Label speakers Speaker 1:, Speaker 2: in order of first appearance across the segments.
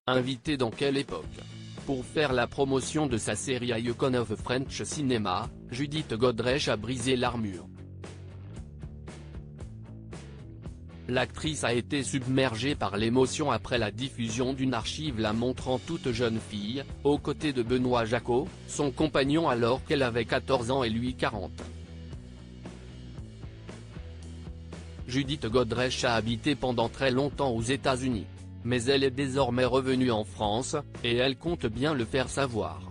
Speaker 1: Invitée dans Quelle époque? Pour faire la promotion de sa série Icon of French Cinema, Judith Godrèche a brisé l'armure. L'actrice a été submergée par l'émotion après la diffusion d'une archive la montrant toute jeune fille, aux côtés de Benoît Jacot, son compagnon alors qu'elle avait 14 ans et lui 40. Judith Godrèche a habité pendant très longtemps aux États-Unis. Mais elle est désormais revenue en France, et elle compte bien le faire savoir.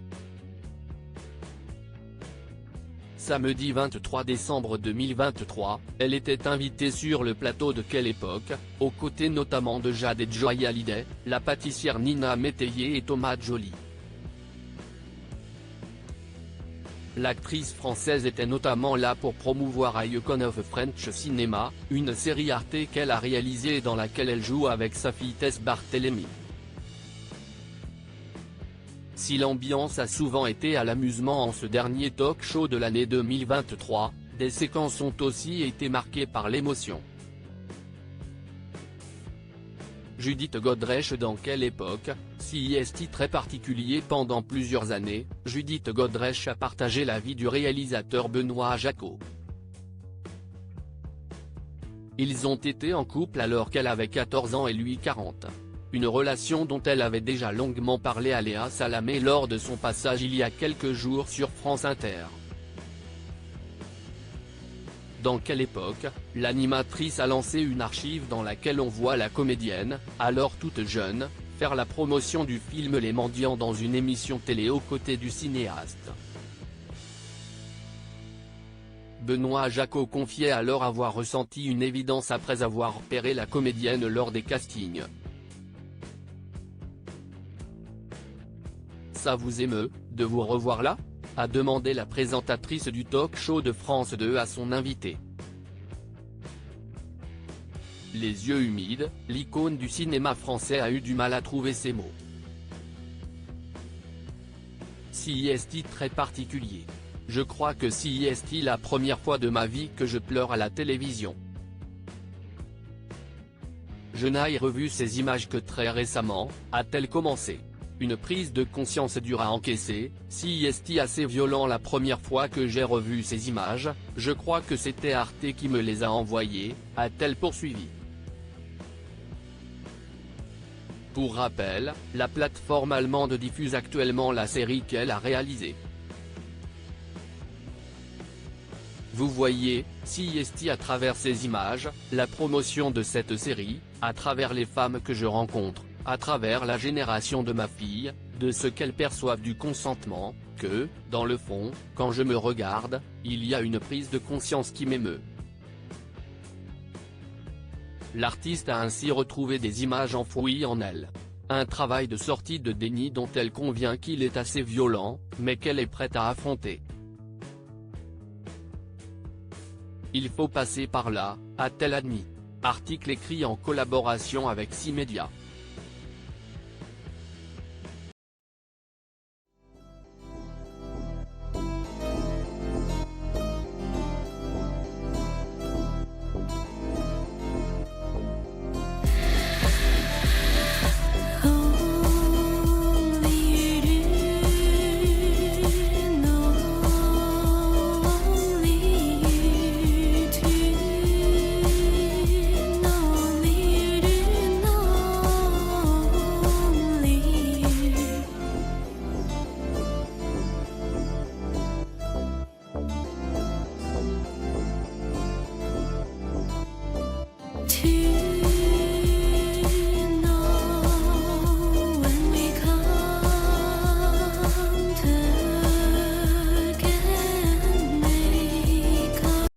Speaker 1: Samedi 23 décembre 2023, elle était invitée sur le plateau de Quelle époque, aux côtés notamment de Jade et Joy Hallyday, la pâtissière Nina Métayer et Thomas Joly. L'actrice française était notamment là pour promouvoir Icon of French Cinema, une série Arte qu'elle a réalisée et dans laquelle elle joue avec sa fille Tess Barthélemy. Si l'ambiance a souvent été à l'amusement en ce dernier talk show de l'année 2023, des séquences ont aussi été marquées par l'émotion. Judith Godrèche dans Quelle époque? CIST très particulier. Pendant plusieurs années, Judith Godrèche a partagé la vie du réalisateur Benoît Jacot. Ils ont été en couple alors qu'elle avait 14 ans et lui 40. Une relation dont elle avait déjà longuement parlé à Léa Salamé lors de son passage il y a quelques jours sur France Inter. Dans Quelle époque, l'animatrice a lancé une archive dans laquelle on voit la comédienne, alors toute jeune, faire la promotion du film Les Mendiants dans une émission télé aux côtés du cinéaste. Benoît Jacot confiait alors avoir ressenti une évidence après avoir repéré la comédienne lors des castings. Ça vous émeut, de vous revoir là? A demandé la présentatrice du talk show de France 2 à son invité. Les yeux humides, l'icône du cinéma français a eu du mal à trouver ses mots. CIST très particulier. Je crois que CIST la première fois de ma vie que je pleure à la télévision. Je n'ai revu ces images que très récemment, a-t-elle commencé. Une prise de conscience dure à encaisser, CIST assez violent la première fois que j'ai revu ces images, je crois que c'était Arte qui me les a envoyées, a-t-elle poursuivi. Pour rappel, la plateforme allemande diffuse actuellement la série qu'elle a réalisée. Vous voyez, CIST à travers ces images, la promotion de cette série, à travers les femmes que je rencontre, à travers la génération de ma fille, de ce qu'elles perçoivent du consentement, que, dans le fond, quand je me regarde, il y a une prise de conscience qui m'émeut. L'artiste a ainsi retrouvé des images enfouies en elle. Un travail de sortie de déni dont elle convient qu'il est assez violent, mais qu'elle est prête à affronter. Il faut passer par là, a-t-elle admis. Article écrit en collaboration avec 6 médias.